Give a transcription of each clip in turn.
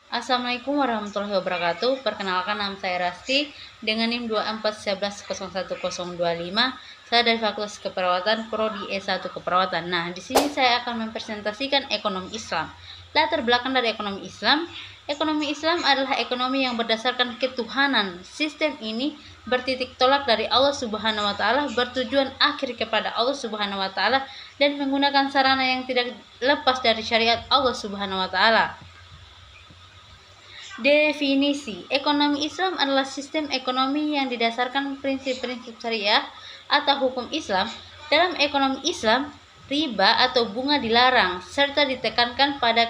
Assalamualaikum warahmatullahi wabarakatuh. Perkenalkan, nama saya Rasti dengan NIM 2411011025. Saya dari Fakultas Keperawatan Prodi S1 Keperawatan. Nah, di sini saya akan mempresentasikan ekonomi Islam. Latar belakang dari ekonomi Islam. Ekonomi Islam adalah ekonomi yang berdasarkan ketuhanan. Sistem ini bertitik tolak dari Allah Subhanahu wa taala, bertujuan akhir kepada Allah Subhanahu wa taala, dan menggunakan sarana yang tidak lepas dari syariat Allah Subhanahu wa taala. Definisi ekonomi Islam adalah sistem ekonomi yang didasarkan prinsip-prinsip syariah atau hukum Islam. Dalam ekonomi Islam, riba atau bunga dilarang serta ditekankan pada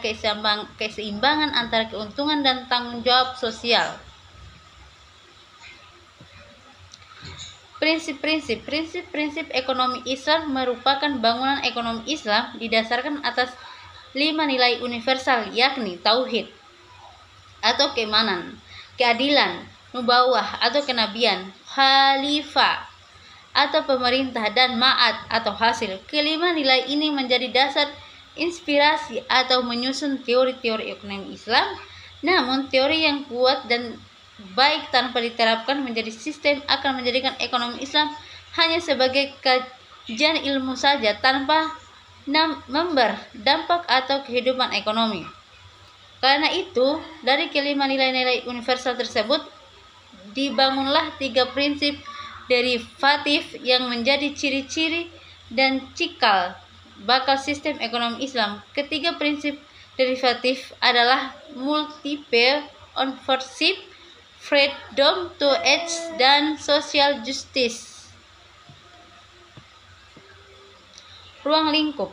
keseimbangan antara keuntungan dan tanggung jawab sosial. Prinsip ekonomi Islam merupakan bangunan ekonomi Islam didasarkan atas 5 nilai universal, yakni tauhid atau keimanan, keadilan, nubawah atau kenabian, khalifah atau pemerintah, dan ma'ad atau hasil. Kelima nilai ini menjadi dasar inspirasi atau menyusun teori-teori ekonomi Islam. Namun teori yang kuat dan baik tanpa diterapkan menjadi sistem akan menjadikan ekonomi Islam hanya sebagai kajian ilmu saja tanpa berdampak atau kehidupan ekonomi. Karena itu, dari kelima nilai-nilai universal tersebut dibangunlah 3 prinsip derivatif yang menjadi ciri-ciri dan cikal bakal sistem ekonomi Islam. Ketiga prinsip derivatif adalah multiple ownership, freedom to act, dan social justice. Ruang lingkup.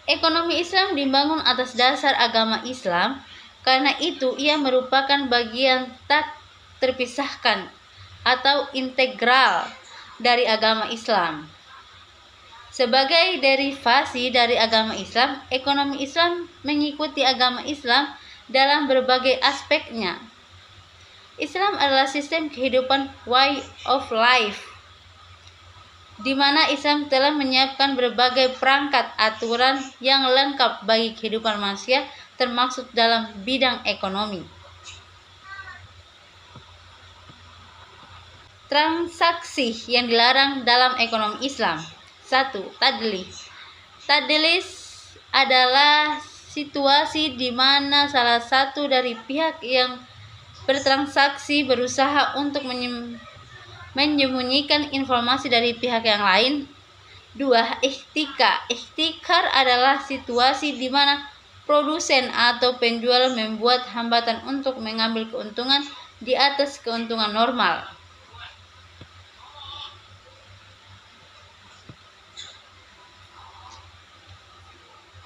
Ekonomi Islam dibangun atas dasar agama Islam, karena itu ia merupakan bagian tak terpisahkan atau integral dari agama Islam. Sebagai derivasi dari agama Islam, ekonomi Islam mengikuti agama Islam dalam berbagai aspeknya. Islam adalah sistem kehidupan, way of life, di mana Islam telah menyiapkan berbagai perangkat aturan yang lengkap bagi kehidupan manusia, termasuk dalam bidang ekonomi. Transaksi yang dilarang dalam ekonomi Islam. 1. Tadlis. Tadlis adalah situasi di mana salah satu dari pihak yang bertransaksi berusaha untuk menyembunyikan informasi dari pihak yang lain. 2. Ihtikar. Ihtikar adalah situasi di mana produsen atau penjual membuat hambatan untuk mengambil keuntungan di atas keuntungan normal.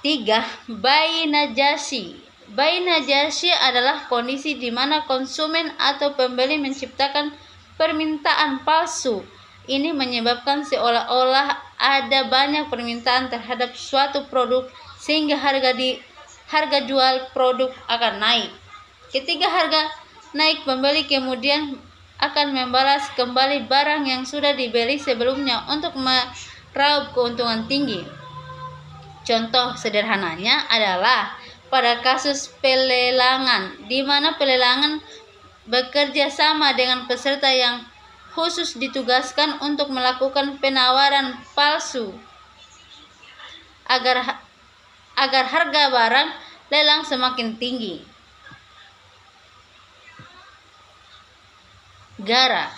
3. Bai najasi. Bai najasi adalah kondisi di mana konsumen atau pembeli menciptakan permintaan palsu. Ini menyebabkan seolah-olah ada banyak permintaan terhadap suatu produk sehingga harga jual produk akan naik. Ketika harga naik, pembeli kemudian akan membalas kembali barang yang sudah dibeli sebelumnya untuk meraup keuntungan tinggi. Contoh sederhananya adalah pada kasus pelelangan, di mana pelelangan bekerja sama dengan peserta yang khusus ditugaskan untuk melakukan penawaran palsu agar harga barang lelang semakin tinggi. Gharar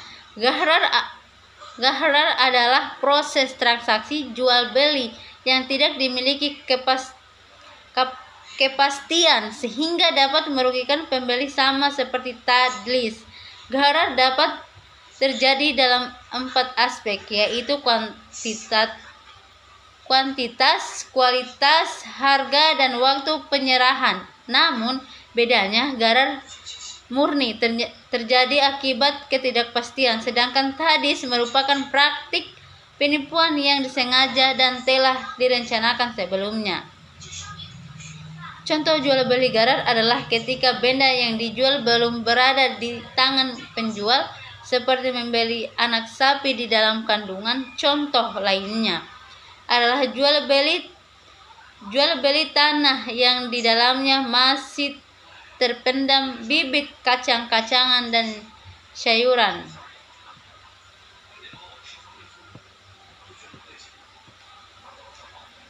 adalah proses transaksi jual beli yang tidak dimiliki kepastian sehingga dapat merugikan pembeli, sama seperti tadlis. Gharar dapat terjadi dalam 4 aspek, yaitu kuantitas, kualitas, harga, dan waktu penyerahan. Namun bedanya, gharar murni terjadi akibat ketidakpastian, sedangkan tadlis merupakan praktik penipuan yang disengaja dan telah direncanakan sebelumnya. Contoh jual beli gharar adalah ketika benda yang dijual belum berada di tangan penjual, seperti membeli anak sapi di dalam kandungan. Contoh lainnya adalah jual beli tanah yang di dalamnya masih terpendam bibit kacang-kacangan dan sayuran.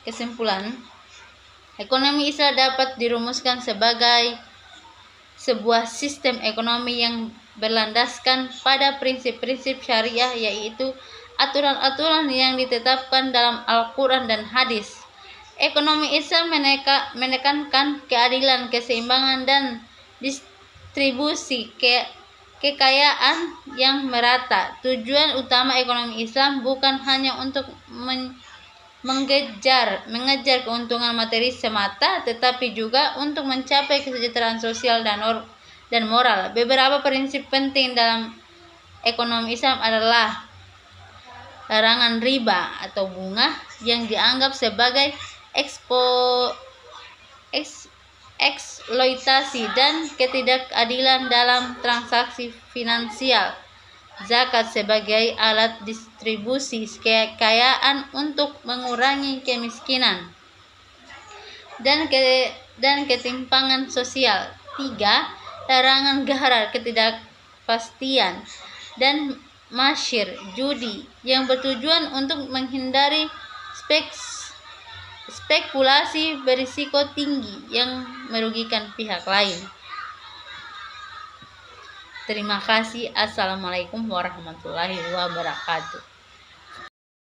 Kesimpulan, ekonomi Islam dapat dirumuskan sebagai sebuah sistem ekonomi yang berlandaskan pada prinsip-prinsip syariah, yaitu aturan-aturan yang ditetapkan dalam Al-Quran dan hadis. Ekonomi Islam menekankan keadilan, keseimbangan, dan distribusi kekayaan yang merata. Tujuan utama ekonomi Islam bukan hanya untuk mengejar keuntungan materi semata, tetapi juga untuk mencapai kesejahteraan sosial dan moral. Beberapa prinsip penting dalam ekonomi Islam adalah larangan riba atau bunga yang dianggap sebagai eksploitasi dan ketidakadilan dalam transaksi finansial. Zakat sebagai alat distribusi kekayaan untuk mengurangi kemiskinan dan ketimpangan sosial. 3. Larangan gharar, ketidakpastian, dan masyir, judi, yang bertujuan untuk menghindari spekulasi berisiko tinggi yang merugikan pihak lain. Terima kasih. Assalamualaikum warahmatullahi wabarakatuh.